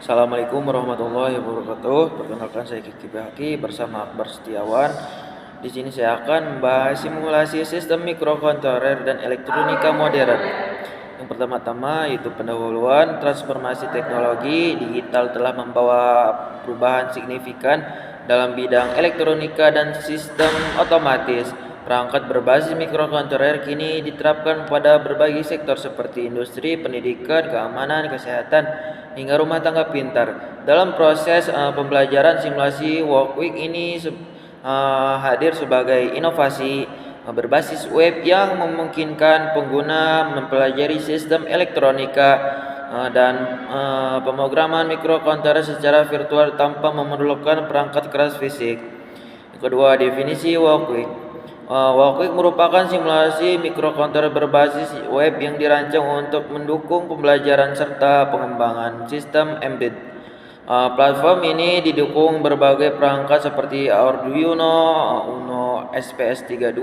Assalamualaikum warahmatullahi wabarakatuh. Perkenalkan saya Kiki Baki bersama Akbar Setiawan. Di sini saya akan membahas simulasi sistem mikrokontroler dan elektronika modern. Yang pertama-tama yaitu pendahuluan transformasi teknologi digital telah membawa perubahan signifikan dalam bidang elektronika dan sistem otomatis. Perangkat berbasis mikrokontroler kini diterapkan pada berbagai sektor seperti industri, pendidikan, keamanan, kesehatan, hingga rumah tangga pintar. Dalam proses pembelajaran simulasi Walkweek ini hadir sebagai inovasi berbasis web yang memungkinkan pengguna mempelajari sistem elektronika dan pemrograman mikrokontroler secara virtual tanpa memerlukan perangkat keras fisik. Kedua, definisi Walkweek. Walkweek merupakan simulasi mikrokontroler berbasis web yang dirancang untuk mendukung pembelajaran serta pengembangan sistem embedded. Platform ini didukung berbagai perangkat seperti Arduino Uno, SPS32,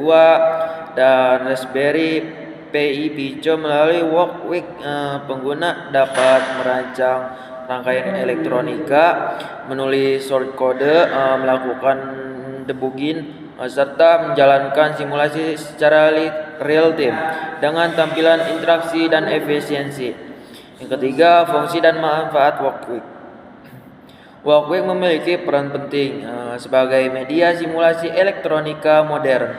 dan Raspberry Pi Pico. Melalui Walkweek, pengguna dapat merancang rangkaian elektronika, menulis shortcode, melakukan debugging, serta menjalankan simulasi secara real time dengan tampilan interaksi dan efisiensi. Yang ketiga, fungsi dan manfaat Walkweek. Walkweek memiliki peran penting sebagai media simulasi elektronika modern.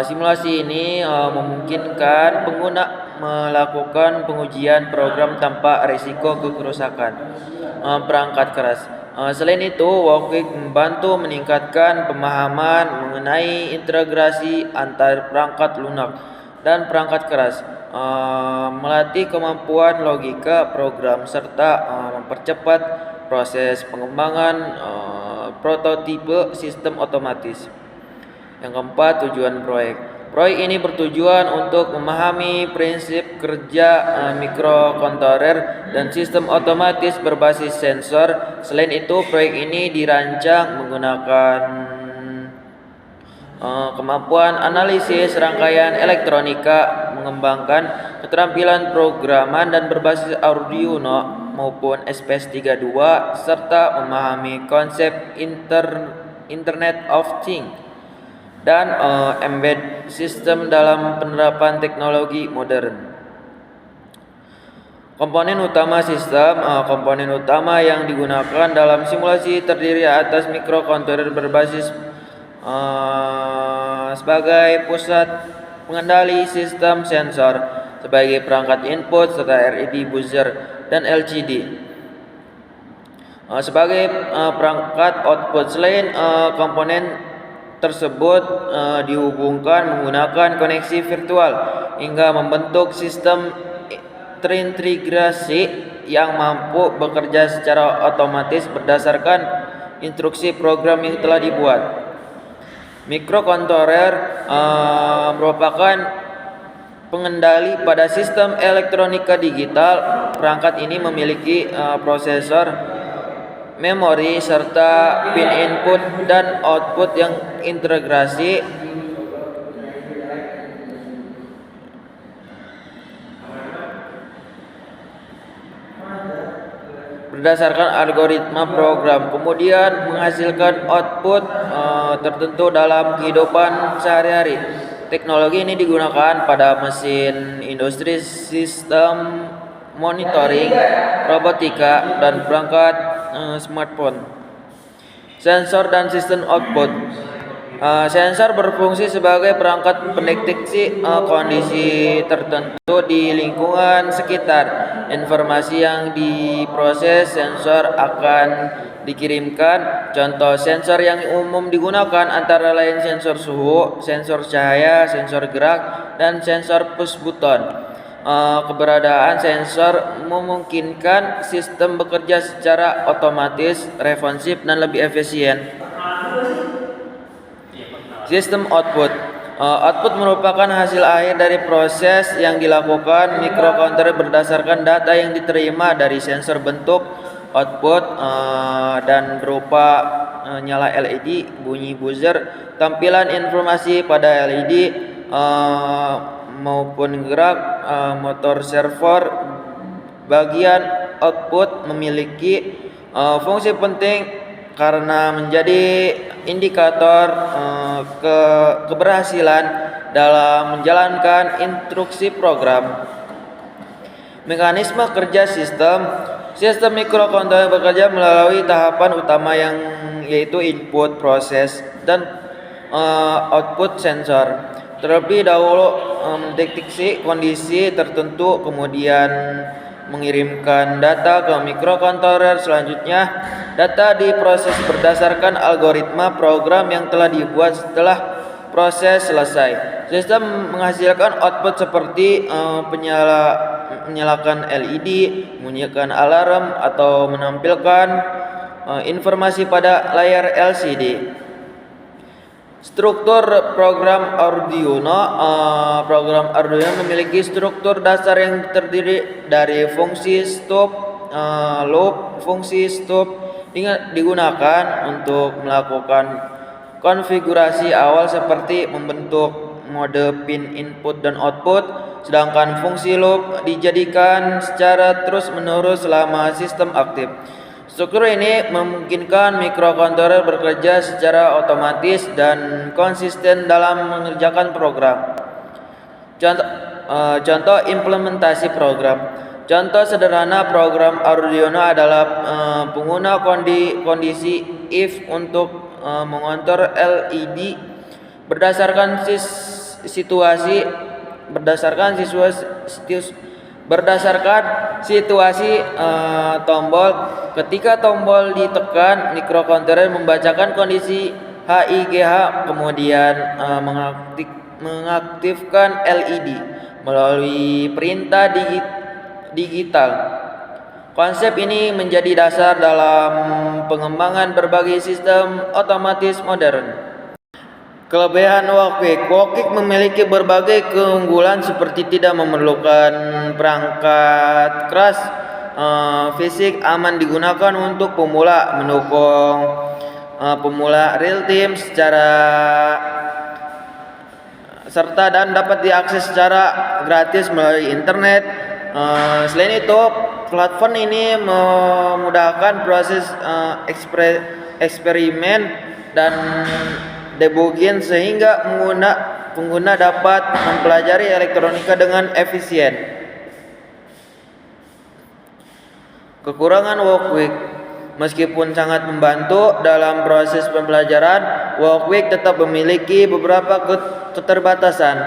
Simulasi ini memungkinkan pengguna melakukan pengujian program tanpa risiko kerusakan perangkat keras. Selain itu, Walkweek membantu meningkatkan pemahaman mengenai integrasi antar perangkat lunak dan perangkat keras, melatih kemampuan logika program, serta mempercepat proses pengembangan prototipe sistem otomatis. Yang keempat, tujuan proyek. Proyek ini bertujuan untuk memahami prinsip kerja mikrokontroler dan sistem otomatis berbasis sensor. Selain itu, proyek ini dirancang menggunakan kemampuan analisis rangkaian elektronika, mengembangkan keterampilan programan dan berbasis Arduino maupun SPS32, serta memahami konsep Internet of Things dan embed sistem dalam penerapan teknologi modern. Komponen utama sistem. Komponen utama yang digunakan dalam simulasi terdiri atas mikrokontroler berbasis sebagai pusat pengendali sistem, sensor sebagai perangkat input, serta LED buzzer dan LCD sebagai perangkat output. Selain komponen tersebut dihubungkan menggunakan koneksi virtual hingga membentuk sistem terintegrasi yang mampu bekerja secara otomatis berdasarkan instruksi program yang telah dibuat. Mikrokontroler merupakan pengendali pada sistem elektronika digital. Perangkat ini memiliki prosesor, memori, serta pin input dan output yang integrasi berdasarkan algoritma program, kemudian menghasilkan output tertentu dalam kehidupan sehari-hari. Teknologi ini digunakan pada mesin industri, sistem monitoring, robotika, dan perangkat smartphone. Sensor dan sistem output. Sensor berfungsi sebagai perangkat pendeteksi kondisi tertentu di lingkungan sekitar. Informasi yang diproses sensor akan dikirimkan. Contoh sensor yang umum digunakan antara lain sensor suhu, sensor cahaya, sensor gerak, dan sensor push button. Keberadaan sensor memungkinkan sistem bekerja secara otomatis, responsif, dan lebih efisien. Sistem output. Output merupakan hasil akhir dari proses yang dilakukan mikrokontroler berdasarkan data yang diterima dari sensor. Bentuk output dan berupa nyala LED, bunyi buzzer, tampilan informasi pada LED, maupun gerak motor servo. Bagian output memiliki Fungsi penting karena menjadi indikator keberhasilan dalam menjalankan instruksi program. Mekanisme kerja sistem mikrokontroler bekerja melalui tahapan utama yang yaitu input, proses, dan output sensor. Terlebih dahulu mendeteksi kondisi tertentu, kemudian mengirimkan data ke mikrokontroler. Selanjutnya, data diproses berdasarkan algoritma program yang telah dibuat setelah proses selesai. Sistem menghasilkan output seperti menyalakan LED, membunyikan alarm, atau menampilkan informasi pada layar LCD. Struktur program Arduino. Program Arduino memiliki struktur dasar yang terdiri dari fungsi stop, loop. Fungsi stop digunakan untuk melakukan konfigurasi awal seperti membentuk mode pin input dan output, sedangkan fungsi loop dijadikan secara terus-menerus selama sistem aktif. Struktur ini memungkinkan mikrokontroler bekerja secara otomatis dan konsisten dalam mengerjakan program. Contoh implementasi program. Contoh sederhana program Arduino adalah pengguna kondisi if untuk mengontrol LED berdasarkan situasi tombol. Ketika tombol ditekan, mikrokontroler membacakan kondisi HIGH, kemudian mengaktifkan LED melalui perintah digital. Konsep ini menjadi dasar dalam pengembangan berbagai sistem otomatis modern. Kelebihan Walkwick memiliki berbagai keunggulan seperti tidak memerlukan perangkat keras fisik, aman digunakan untuk pemula, mendukung pemula real time serta dan dapat diakses secara gratis melalui internet. Selain itu, platform ini memudahkan proses eksperimen dan debugging sehingga pengguna dapat mempelajari elektronika dengan efisien. Kekurangan Walkwick. Meskipun sangat membantu dalam proses pembelajaran, Walkwick tetap memiliki beberapa keterbatasan.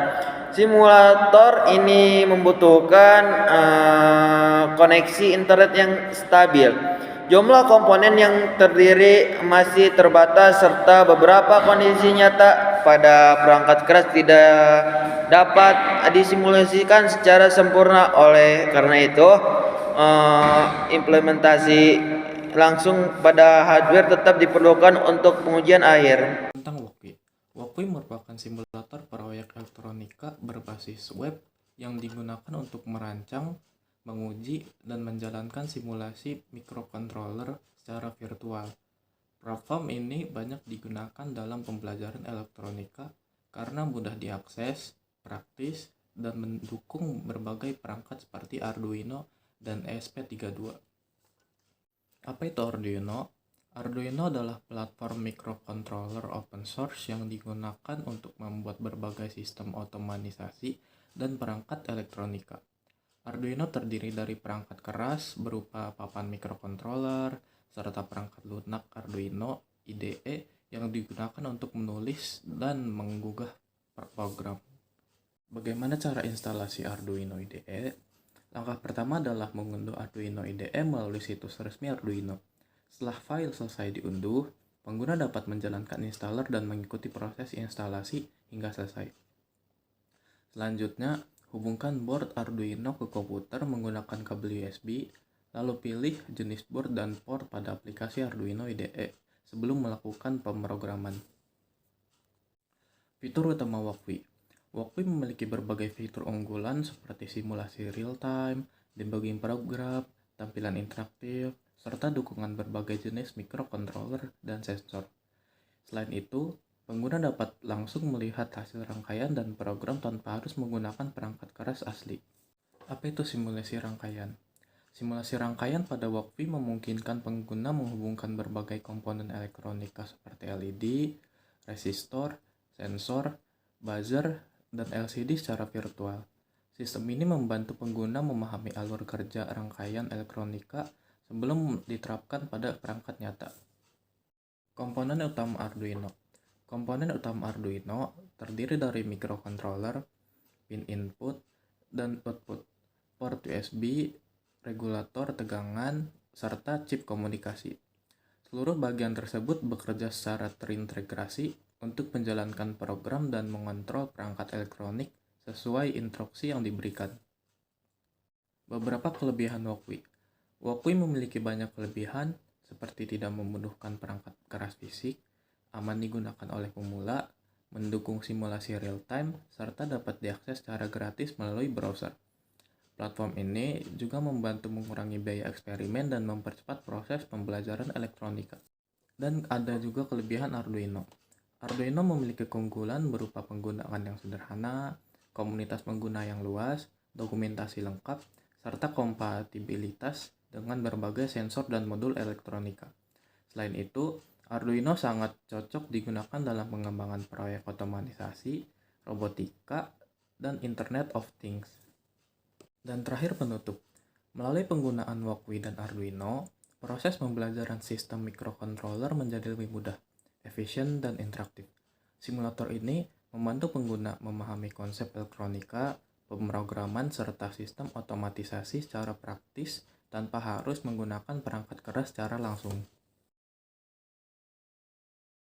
Simulator ini membutuhkan koneksi internet yang stabil. Jumlah komponen yang terdiri masih terbatas serta beberapa kondisi nyata pada perangkat keras tidak dapat disimulasikan secara sempurna. Oleh karena itu, implementasi langsung pada hardware tetap diperlukan untuk pengujian akhir. Tentang Walkwick. Walkwick merupakan simulator proyek elektronika berbasis web yang digunakan untuk merancang, menguji, dan menjalankan simulasi mikrokontroler secara virtual. Platform ini banyak digunakan dalam pembelajaran elektronika karena mudah diakses, praktis, dan mendukung berbagai perangkat seperti Arduino dan ESP32. Apa itu Arduino? Arduino adalah platform mikrokontroler open source yang digunakan untuk membuat berbagai sistem otomatisasi dan perangkat elektronika. Arduino terdiri dari perangkat keras berupa papan mikrokontroler serta perangkat lunak Arduino IDE yang digunakan untuk menulis dan menggugah program. Bagaimana cara instalasi Arduino IDE? Langkah pertama adalah mengunduh Arduino IDE melalui situs resmi Arduino. Setelah file selesai diunduh, pengguna dapat menjalankan installer dan mengikuti proses instalasi hingga selesai. Selanjutnya, hubungkan board Arduino ke komputer menggunakan kabel USB, lalu pilih jenis board dan port pada aplikasi Arduino IDE sebelum melakukan pemrograman. Fitur utama Walkwick. Walkwick memiliki berbagai fitur unggulan seperti simulasi real-time, debugging program, tampilan interaktif, serta dukungan berbagai jenis mikrokontroler dan sensor. Selain itu, pengguna dapat langsung melihat hasil rangkaian dan program tanpa harus menggunakan perangkat keras asli. Apa itu simulasi rangkaian? Simulasi rangkaian pada Walkwi memungkinkan pengguna menghubungkan berbagai komponen elektronika seperti LED, resistor, sensor, buzzer, dan LCD secara virtual. Sistem ini membantu pengguna memahami alur kerja rangkaian elektronika sebelum diterapkan pada perangkat nyata. Komponen utama Arduino. Komponen utama Arduino terdiri dari microcontroller, pin input, dan output, port USB, regulator tegangan, serta chip komunikasi. Seluruh bagian tersebut bekerja secara terintegrasi untuk menjalankan program dan mengontrol perangkat elektronik sesuai instruksi yang diberikan. Beberapa kelebihan Walkwi. Walkwi memiliki banyak kelebihan seperti tidak membutuhkan perangkat keras fisik, aman digunakan oleh pemula, mendukung simulasi real-time, serta dapat diakses secara gratis melalui browser. Platform ini juga membantu mengurangi biaya eksperimen dan mempercepat proses pembelajaran elektronika. Dan ada juga kelebihan Arduino. Arduino memiliki keunggulan berupa penggunaan yang sederhana, komunitas pengguna yang luas, dokumentasi lengkap, serta kompatibilitas dengan berbagai sensor dan modul elektronika. Selain itu, Arduino sangat cocok digunakan dalam pengembangan proyek otomatisasi, robotika, dan Internet of Things. Dan terakhir penutup, melalui penggunaan Walkwi dan Arduino, proses pembelajaran sistem microcontroller menjadi lebih mudah, efisien, dan interaktif. Simulator ini membantu pengguna memahami konsep elektronika, pemrograman, serta sistem otomatisasi secara praktis tanpa harus menggunakan perangkat keras secara langsung.